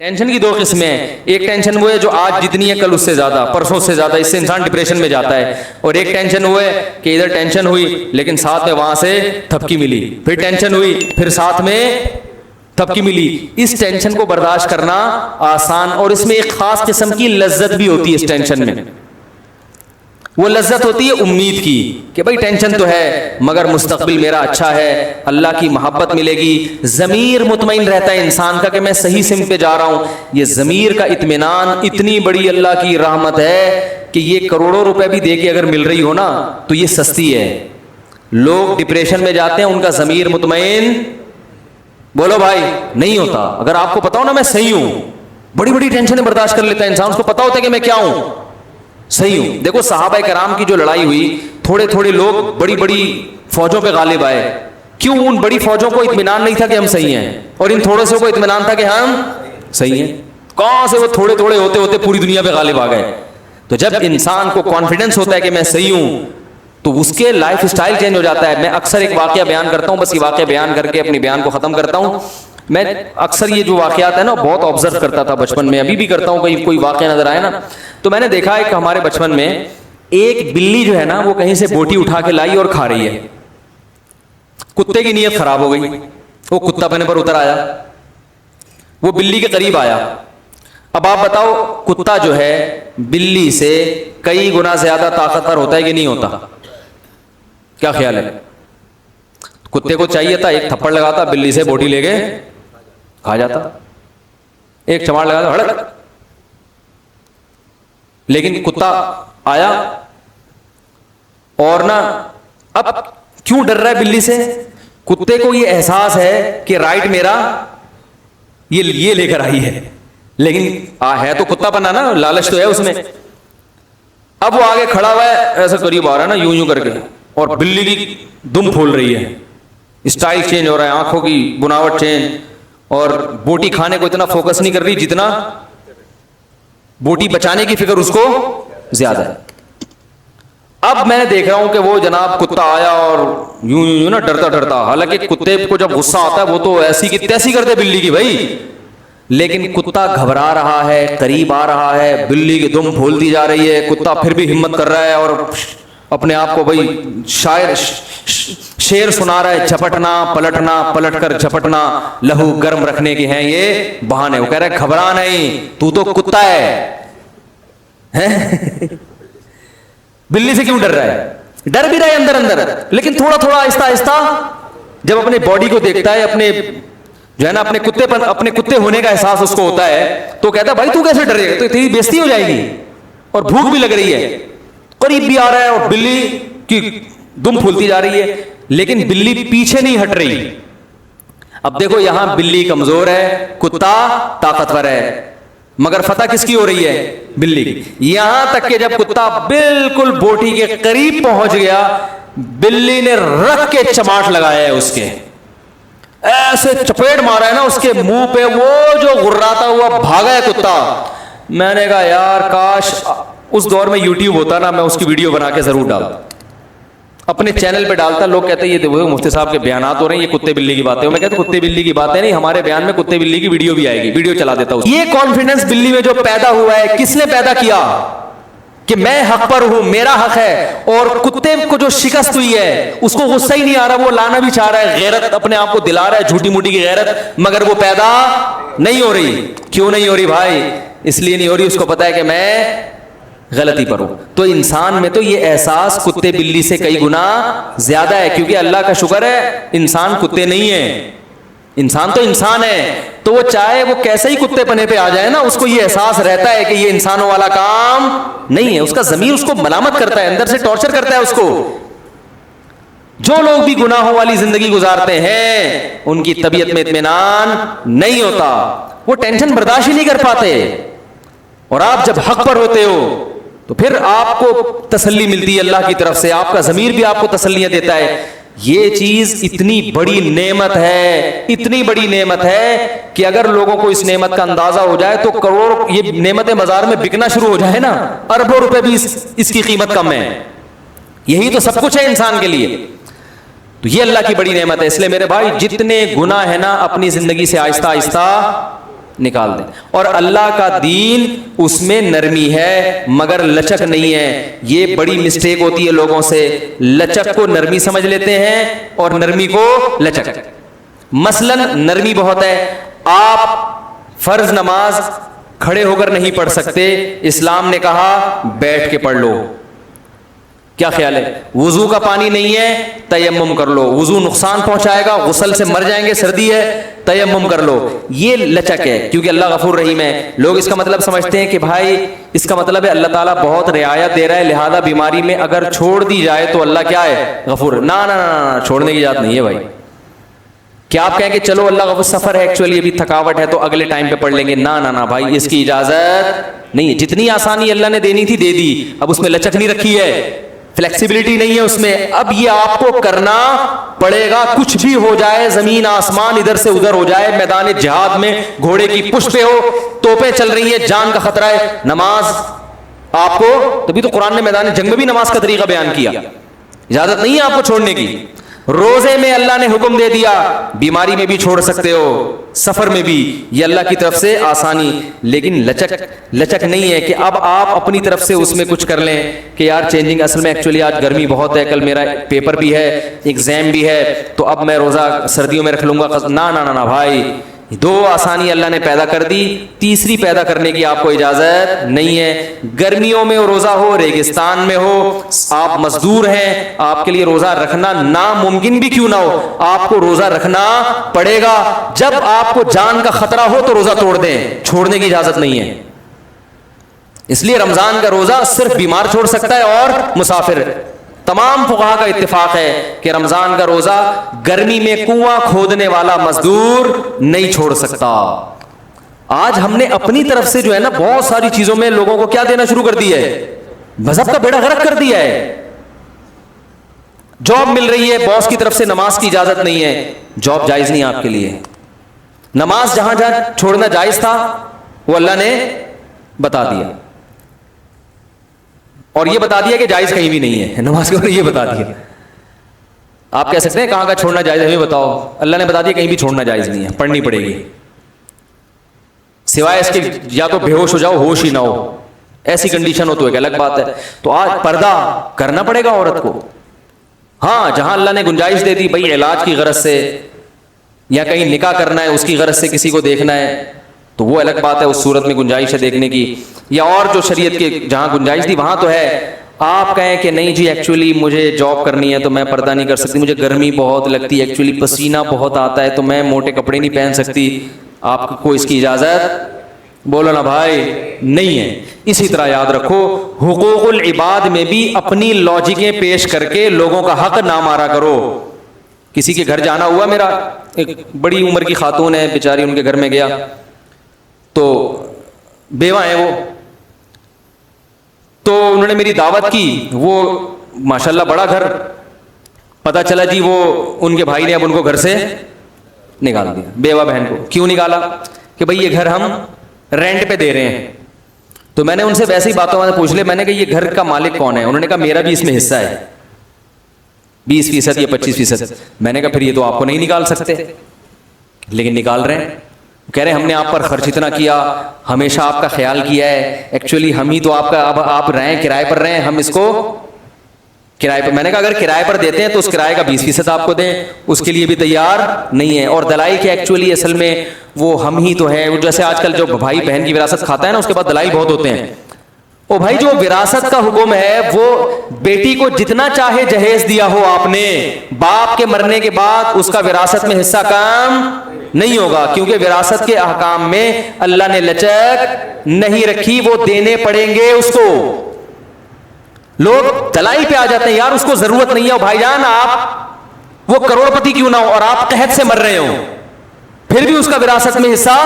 Tension کی دو قسمیں ہیں. ایک ٹینشن وہ ہے جو آج جتنی ہے کل اس سے زیادہ، پرسوں سے زیادہ، اس سے انسان ڈپریشن میں جاتا ہے. اور ایک ٹینشن وہ ہے کہ ادھر ٹینشن ہوئی لیکن ساتھ میں وہاں سے تھپکی ملی، پھر ٹینشن ہوئی پھر ساتھ میں تھپکی ملی. اس ٹینشن کو برداشت کرنا آسان، اور اس میں ایک خاص قسم کی لذت بھی ہوتی ہے اس ٹینشن میں. وہ لذت ہوتی ہے امید کی کہ بھائی ٹینشن تو ہے مگر مستقبل میرا اچھا ہے، اللہ کی محبت ملے گی. ضمیر مطمئن رہتا ہے انسان کا کہ میں صحیح سمت پہ جا رہا ہوں. یہ ضمیر کا اطمینان اتنی بڑی اللہ کی رحمت ہے کہ یہ کروڑوں روپے بھی دے کے اگر مل رہی ہو نا تو یہ سستی ہے. لوگ ڈپریشن میں جاتے ہیں، ان کا ضمیر مطمئن بولو بھائی نہیں ہوتا. اگر آپ کو پتا ہو نا میں صحیح ہوں، بڑی بڑی ٹینشنیں برداشت کر لیتا ہے انسان، اس کو پتا ہوتا ہے کہ میں کیا ہوں، صحیح ہوں. دیکھو صحابہ کرام کی جو لڑائی ہوئی، تھوڑے تھوڑے لوگ بڑی بڑی فوجوں پہ غالب آئے. کیوں؟ ان بڑی فوجوں کو اطمینان نہیں تھا کہ ہم صحیح ہیں، اور ان تھوڑے سے کو اطمینان تھا کہ ہم صحیح ہیں. کہاں سے وہ تھوڑے تھوڑے ہوتے ہوتے پوری دنیا پہ غالب آ گئے. تو جب انسان کو کانفیڈنس ہوتا ہے کہ میں صحیح ہوں تو اس کے لائف سٹائل چینج ہو جاتا ہے. میں اکثر ایک واقعہ بیان کرتا ہوں، بس یہ واقعہ بیان کر کے اپنی بیان کو ختم کرتا ہوں. میں اکثر یہ جو واقعات ہیں نا بہت آبزرو کرتا تھا بچپن میں، ابھی بھی کرتا ہوں. کہیں کوئی واقعہ نظر آئے نا تو میں نے دیکھا ہے کہ ہمارے بچپن میں ایک بلی جو ہے نا وہ کہیں سے بوٹی اٹھا کے لائی اور کھا رہی ہے. کتے کی نیت خراب ہو گئی، وہ کتا پنے پر اتر آیا، وہ بلی کے قریب آیا. اب آپ بتاؤ کتا جو ہے بلی سے کئی گنا زیادہ طاقتور ہوتا ہے کہ نہیں ہوتا؟ کیا خیال ہے؟ کتے کو چاہیے تھا ایک تھپڑ لگاتا، بلی سے بوٹی لے کے کھا جاتا، ایک چماڑ لگاتا ہڑک. لیکن کتا آیا اور نا اب کیوں ڈر رہا ہے بلی سے؟ کتے کو یہ احساس ہے کہ رائٹ میرا یہ لے کر آئی ہے، لیکن ہے تو کتا بنا نا، لالچ تو ہے اس میں. اب وہ آگے کھڑا ہوا ہے، ایسا قریب آ رہا ہے نا یوں یوں کر کے، اور بلی کی دم پھول رہی ہے، اسٹائل چینج ہو رہا ہے، آنکھوں کی بناوٹ چینج، اور بوٹی کھانے کو اتنا فوکس نہیں کر رہی جتنا بوٹی بچانے کی فکر اس کو زیادہ ہے. اب میں دیکھ رہا ہوں کہ وہ جناب کتا آیا اور یوں یوں نا ڈرتا ڈرتا، حالانکہ کتے کو جب غصہ آتا ہے وہ تو ایسی کی تیسی کرتے بلی کی بھائی، لیکن کتا گھبرا رہا ہے، قریب آ رہا ہے، بلی کی دم پھولتی جا رہی ہے. کتا پھر بھی ہمت کر رہا ہے اور اپنے آپ کو بھائی شعر سنا رہا ہے، جھپٹنا پلٹنا پلٹ کر جھپٹنا لہو گرم رکھنے کے ہیں یہ بہانے. وہ کہہ رہا ہے گھبرا نہیں، تو کتا ہے. بلی سے کیوں ڈر رہا ہے؟ ڈر بھی رہا ہے اندر اندر، لیکن تھوڑا تھوڑا آہستہ آہستہ جب اپنے باڈی کو دیکھتا ہے، اپنے جو ہے نا اپنے کتے ہونے کا احساس اس کو ہوتا ہے، تو کہتا ہے بھائی تو کیسے ڈرے گا، تو تیری بےزتی ہو جائے گی اور بھوک بھی لگ رہی ہے. قریب بھی آ رہا ہے اور بلی کی دم پھولتی جا رہی ہے، لیکن بلی پیچھے نہیں ہٹ رہی. اب دیکھو یہاں بلی کمزور ہے، کتا طاقتور ہے، مگر فتح کس کی ہو رہی ہے؟ بلی کی. یہاں تک کہ جب کتا بالکل بوٹی کے قریب پہنچ گیا، بلی نے رکھ کے چماٹ لگایا ہے، اس کے ایسے چپیٹ مارا ہے نا اس کے منہ پہ، وہ جو غراتا ہوا بھاگا ہے کتا. میں نے کہا یار کاش اس دور میں یوٹیوب ہوتا نا، میں اس کی ویڈیو بنا کے ضرور ڈالتا، اپنے چینل پہ ڈالتا. لوگ کہتے ہیں یہ دیکھو مفتی صاحب کے بیانات ہو رہے ہیں، یہ کتے بلی کی باتیں. میں کہتا ہوں کتے بلی کی باتیں نہیں، ہمارے بیان میں کتے بلی کی ویڈیو بھی آئے گی، ویڈیو چلا دیتا ہوں. یہ کانفیڈنس بلی میں جو پیدا ہوا ہے، کس نے پیدا کیا؟ کہ میں حق پر ہوں، میرا حق ہے. اور کتے کو جو شکست ہوئی ہے اس کو غصہ ہی نہیں آ رہا، وہ لانا بھی چاہ رہا ہے، غیرت اپنے آپ کو دلا رہا ہے، جھوٹی موٹی کی غیرت، مگر وہ پیدا نہیں ہو رہی. کیوں نہیں ہو رہی بھائی؟ اس لیے نہیں ہو رہی، اس کو پتا ہے کہ میں غلطی پر ہوں. تو انسان میں تو یہ احساس کتے بلی سے کئی گنا زیادہ ہے، کیونکہ اللہ کا شکر ہے انسان کتے نہیں ہے، انسان تو انسان ہے. تو وہ چاہے وہ کیسے ہی کتے پنے پہ آ جائے نا، اس کو یہ احساس رہتا ہے کہ یہ انسانوں والا کام نہیں ہے. اس کا ضمیر اس کو ملامت کرتا ہے، اندر سے ٹارچر کرتا ہے اس کو. جو لوگ بھی گناہوں والی زندگی گزارتے ہیں ان کی طبیعت میں اطمینان نہیں ہوتا، وہ ٹینشن برداشت ہی نہیں کر پاتے. اور آپ جب حق پر ہوتے ہو تو پھر آپ کو تسلی ملتی ہے اللہ کی طرف سے، آپ کا ضمیر بھی آپ کو تسلیاں دیتا ہے. یہ چیز اتنی بڑی نعمت ہے، اتنی بڑی نعمت ہے کہ اگر لوگوں کو اس نعمت کا اندازہ ہو جائے تو کروڑ یہ نعمتیں بازار میں بکنا شروع ہو جائے نا، اربوں روپے بھی اس کی قیمت کم ہے. یہی تو سب کچھ ہے انسان کے لیے. تو یہ اللہ کی بڑی نعمت ہے. اس لیے میرے بھائی جتنے گناہ ہے نا اپنی زندگی سے آہستہ آہستہ نکال دیں. اور اللہ کا دین اس میں نرمی ہے مگر لچک نہیں ہے. یہ بڑی مسٹیک ہوتی ہے لوگوں سے, لچک کو نرمی سمجھ لیتے ہیں اور نرمی کو لچک. مثلا نرمی بہت ہے, آپ فرض نماز کھڑے ہو کر نہیں پڑھ سکتے, اسلام نے کہا بیٹھ کے پڑھ لو. کیا خیال ہے؟ وضو کا پانی نہیں ہے, تیمم کر لو. وضو نقصان پہنچائے گا, غسل سے مر جائیں گے, سردی ہے, تیمم کر لو. یہ لچک ہے کیونکہ اللہ غفور رحیم ہے. لوگ اس کا مطلب سمجھتے ہیں کہ بھائی اس کا مطلب ہے اللہ تعالیٰ بہت رعایت دے رہا ہے, لہذا بیماری میں اگر چھوڑ دی جائے تو اللہ کیا ہے؟ غفور. نہ نہ نہ, چھوڑنے کی اجازت نہیں ہے بھائی. کیا آپ کہیں کہ چلو اللہ غفور, سفر ہے ایکچولی ابھی تھکاوٹ ہے تو اگلے ٹائم پہ پڑھ لیں گے؟ نہ نہ نہ بھائی, اس کی اجازت نہیں ہے. جتنی آسانی اللہ نے دینی تھی دے دی, اب اس میں لچک نہیں رکھی ہے, فلیکسیبلٹی نہیں ہے اس میں. اب یہ آپ کو کرنا پڑے گا, کچھ بھی ہو جائے, زمین آسمان ادھر سے ادھر ہو جائے, میدان جہاد میں گھوڑے کی پشت پہ ہو, توپیں چل رہی ہیں, جان کا خطرہ ہے, نماز آپ کو, تبھی تو قرآن نے میدان جنگ میں بھی نماز کا طریقہ بیان کیا. اجازت نہیں ہے آپ کو چھوڑنے کی. روزے میں اللہ نے حکم دے دیا, بیماری میں بھی چھوڑ سکتے ہو, سفر میں بھی, یہ اللہ کی طرف سے آسانی. لیکن لچک نہیں ہے کہ اب آپ اپنی طرف سے اس میں کچھ کر لیں کہ یار چینجنگ, اصل میں ایکچولی آج گرمی بہت ہے, کل میرا پیپر بھی ہے, ایگزام بھی ہے, تو اب میں روزہ سردیوں میں رکھ لوں گا. نہ نہ نہ بھائی, دو آسانی اللہ نے پیدا کر دی, تیسری پیدا کرنے کی آپ کو اجازت نہیں ہے. گرمیوں میں روزہ ہو, ریگستان میں ہو, آپ مزدور ہیں, آپ کے لیے روزہ رکھنا ناممکن بھی کیوں نہ ہو, آپ کو روزہ رکھنا پڑے گا. جب آپ کو جان کا خطرہ ہو تو روزہ توڑ دیں, چھوڑنے کی اجازت نہیں ہے. اس لیے رمضان کا روزہ صرف بیمار چھوڑ سکتا ہے اور مسافر. تمام فقہا کا اتفاق ہے کہ رمضان کا روزہ گرمی میں کنواں کھودنے والا مزدور نہیں چھوڑ سکتا. آج ہم نے اپنی طرف سے جو ہے نا بہت ساری چیزوں میں لوگوں کو کیا دینا شروع کر دیا ہے, مذہب کا بیڑا غرق کر دیا ہے. جاب مل رہی ہے, باس کی طرف سے نماز کی اجازت نہیں ہے, جاب جائز نہیں آپ کے لیے. نماز جہاں جہاں چھوڑنا جائز تھا وہ اللہ نے بتا دیا, اور یہ بتا دیا کہ جائز کہیں بھی نہیں ہے نماز کے اوپر, یہ بتا دیا. آپ کہہ سکتے ہیں کہاں کا چھوڑنا جائز ہے, ہمیں بتاؤ. اللہ نے بتا دیا کہیں بھی چھوڑنا جائز نہیں ہے, پڑھنی پڑے گی, سوائے اس کے یا تو بے ہوش ہو جاؤ, ہوش ہی نہ ہو, ایسی کنڈیشن ہو تو ایک الگ بات ہے. تو آج پردہ کرنا پڑے گا عورت کو. ہاں جہاں اللہ نے گنجائش دے دی, بھائی علاج کی غرض سے یا کہیں نکاح کرنا ہے اس کی غرض سے کسی کو دیکھنا ہے تو وہ الگ بات ہے, اس صورت میں گنجائش ہے دیکھنے کی. یا اور جو شریعت کے جہاں گنجائش دی وہاں تو ہے. آپ کہیں کہ نہیں جی ایکچولی مجھے جاب کرنی ہے تو میں پردہ نہیں کر سکتی, مجھے گرمی بہت لگتی ہے, ایکچولی پسینہ بہت آتا ہے تو میں موٹے کپڑے نہیں پہن سکتی, آپ کو اس کی اجازت بولو نا بھائی نہیں ہے. اسی طرح یاد رکھو, حقوق العباد میں بھی اپنی لاجکیں پیش کر کے لوگوں کا حق نہ مارا کرو. کسی کے گھر جانا ہوا, میرا ایک بڑی عمر کی خاتون ہے بیچاری, ان کے گھر میں گیا تو بیوہ ہیں وہ, تو انہوں نے میری دعوت کی. وہ ماشاءاللہ بڑا گھر, پتہ چلا جی وہ ان کے بھائی نے اب ان کو گھر سے نکال دیا, بیوہ بہن کو. کیوں نکالا؟ کہ بھئی یہ گھر ہم رینٹ پہ دے رہے ہیں. تو میں نے ان سے ویسے ہی باتوں میں پوچھ لیا, میں نے کہا یہ گھر کا مالک کون ہے؟ انہوں نے کہا میرا بھی اس میں حصہ ہے 20% یا 25%. میں نے کہا پھر یہ تو آپ کو نہیں نکال سکتے, لیکن نکال رہے ہیں. کہہ رہے ہیں ہم نے آپ پر خرچ اتنا کیا, ہمیشہ آپ کا خیال کیا ہے, ایکچولی ہم ہی تو آپ کا, اب آپ رہیں کرائے پر رہیں, ہم اس کو کرائے پر. میں نے کہا اگر کرائے پر دیتے ہیں تو اس کرائے کا 20% آپ کو دیں, اس کے لیے بھی تیار نہیں ہے. اور دلائی کہ ایکچولی اصل میں وہ ہم ہی تو ہیں, جیسے آج کل جو بھائی بہن کی وراثت کھاتا ہے نا اس کے بعد دلائی بہت ہوتے ہیں. او بھائی جو وراثت کا حکم ہے وہ بیٹی کو جتنا چاہے جہیز دیا ہو آپ نے, باپ کے مرنے کے بعد اس کا وراثت میں حصہ کم نہیں ہوگا, کیونکہ وراثت کے احکام میں اللہ نے لچک نہیں رکھی, وہ دینے پڑیں گے اس کو. لوگ دلائی پہ آ جاتے ہیں, یار اس کو ضرورت نہیں ہے. بھائی جان آپ وہ کروڑ پتی کیوں نہ ہو اور آپ قحط سے مر رہے ہو, پھر بھی اس کا وراثت میں حصہ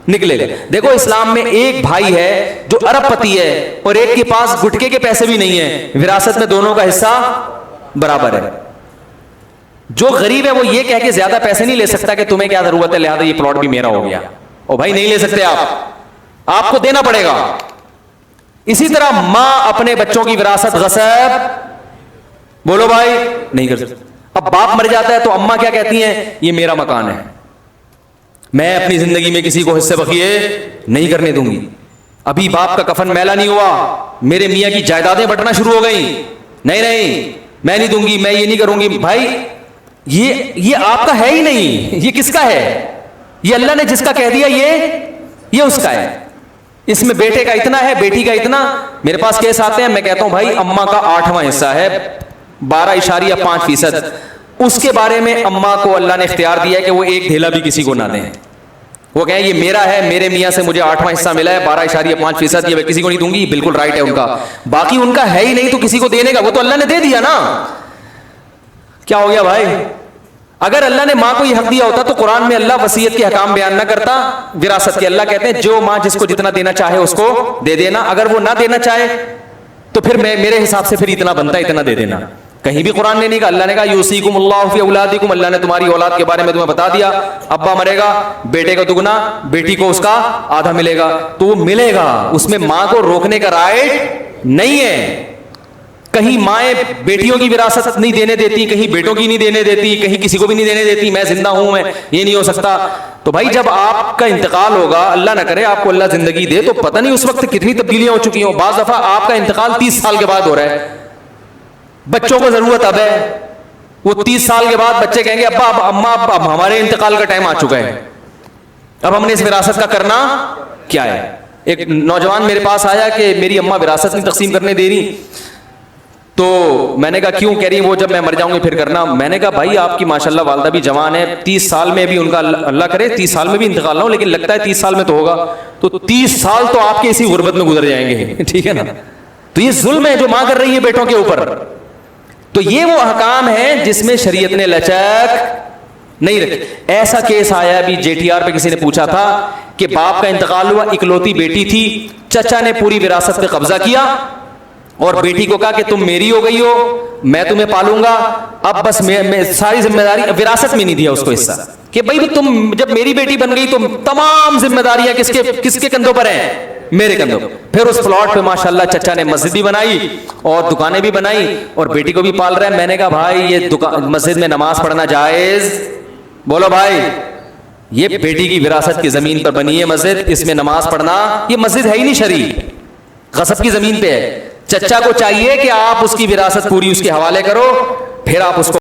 نکلے گا. دیکھو اسلام میں ایک بھائی ہے جو ارب پتی ہے اور ایک کے پاس گٹکے کے پیسے بھی نہیں ہیں, وراثت میں دونوں کا حصہ برابر ہے. جو غریب ہے وہ یہ کہہ کے زیادہ پیسے نہیں لے سکتا کہ تمہیں کیا ضرورت ہے لہذا یہ پلاٹ بھی میرا ہو گیا. او بھائی نہیں لے سکتے آپ کو دینا پڑے گا. اسی طرح ماں اپنے بچوں کی وراثت غصب بولو بھائی نہیں کر سکتے. اب باپ مر جاتا ہے تو اماں کیا کہتی ہیں, یہ میرا مکان ہے, میں اپنی زندگی میں کسی کو حصے بقیے نہیں کرنے دوں گی. ابھی باپ کا کفن میلا نہیں ہوا, میرے میاں کی جائیدادیں بٹنا شروع ہو گئیں, نہیں میں نہیں دوں گی, میں یہ نہیں کروں گی. بھائی یہ آپ کا ہے ہی نہیں, یہ کس کا ہے؟ یہ اللہ نے جس کا کہہ دیا یہ اس کا ہے. اس میں بیٹے کا اتنا ہے, بیٹی کا اتنا. میرے پاس کیس آتے ہیں, میں کہتا ہوں بھائی اماں کا 8واں حصہ ہے 12.5%. اس کے بارے میں اماں کو اللہ نے اختیار دیا ہے کہ وہ ایک ڈھیلا بھی کسی کو نہ دیں. وہ کہیں یہ میرا ہے, میرے میاں سے مجھے 8واں حصہ ملا ہے 12.5%, یہ میں کسی کو نہیں دوں گی. بالکل رائٹ ہے ان کا. باقی ان کا ہے ہی نہیں تو کسی کو دینے کا, وہ تو اللہ نے دے دیا نا. کیا ہو گیا بھائی؟ اگر اللہ نے ماں کو یہ حق دیا ہوتا تو قرآن میں اللہ وصیت کے حکام بیان نہ کرتا وراثت کے. اللہ کہتے ہیں جو ماں جس کو جتنا دینا چاہے اس کو دے دینا, اگر وہ نہ دینا چاہے تو پھر میرے حساب سے پھر اتنا بنتا ہے, اتنا دے دینا. کہیں بھی قرآن نے نہیں کہا. اللہ نے کہا یوصیکم اللہ فی اولادکم, اللہ نے تمہاری اولاد کے بارے میں تمہیں بتا دیا. ابا مرے گا, بیٹے کا دگنا, بیٹی کو اس کا آدھا ملے گا, تو وہ ملے گا. اس میں ماں کو روکنے کا رائٹ نہیں ہے. کہیں مائیں بیٹیوں کی وراثت نہیں دینے دیتی, کہیں بیٹوں کی نہیں دینے دیتی, کہیں کسی کو بھی نہیں دینے دیتی. میں زندہ ہوں, میں یہ نہیں ہو سکتا. تو بھائی جب آپ کا انتقال ہوگا, اللہ نہ کرے آپ کو اللہ زندگی دے, تو پتہ نہیں اس وقت کتنی تبدیلیاں ہو چکی ہوں. بعض دفعہ آپ کا انتقال 30 سال کے بعد ہو رہا ہے. بچوں کو ضرورت اب ہے, وہ 30 سال کے بعد بچے کہیں گے ابا اب اماں اب ہمارے انتقال کا ٹائم آ چکا ہے, اب ہم نے اس وراثت کا کرنا کیا ہے. ایک نوجوان میرے پاس آیا کہ میری اماں وراثت نہیں تقسیم کرنے دے رہی. تو میں نے کہا کیوں؟ کہہ رہی وہ جب میں مر جاؤں گی پھر کرنا. میں نے کہا بھائی آپ کی ماشاءاللہ والدہ بھی جوان ہے, 30 سال میں بھی ان کا اللہ کرے 30 سال میں بھی انتقال نہ ہو, لیکن لگتا ہے 30 سال میں تو ہوگا. تو 30 سال تو آپ کے اسی غربت میں گزر جائیں گے, ٹھیک ہے نا. تو یہ ظلم ہے جو ماں کر رہی ہے بیٹوں کے اوپر. تو یہ وہ احکام ہیں جس میں شریعت نے لچک نہیں رکھی. ایسا کیس آیا ابھی JTR پہ, کسی نے پوچھا تھا کہ باپ کا انتقال ہوا, اکلوتی بیٹی تھی, چچا نے پوری وراثت پہ قبضہ کیا اور بیٹی کو کہا کہ تم میری ہو گئی ہو, میں تمہیں پالوں گا, اب بس میں ساری ذمہ داری. وراثت میں نہیں دیا اس کو حصہ کہ بھائی تم جب میری بیٹی بن گئی تو تمام ذمہ داریاں کس کے کندھوں پر ہیں؟ میرے کندھوں. پھر اس پلاٹ پہ ماشاءاللہ چچا نے مسجد بھی بنائی اور دکانیں بھی بنائی اور بیٹی کو بھی پال رہا ہے. میں نے کہا بھائی یہ مسجد میں نماز پڑھنا جائز؟ بولو بھائی, یہ بیٹی کی وراثت کی زمین پر بنی ہے مسجد, اس میں نماز پڑھنا, یہ مسجد ہے ہی نہیں شرعی, غصب کی زمین پہ ہے. چچا کو چاہیے کہ آپ اس کی وراثت پوری اس کے حوالے کرو, پھر آپ اس کو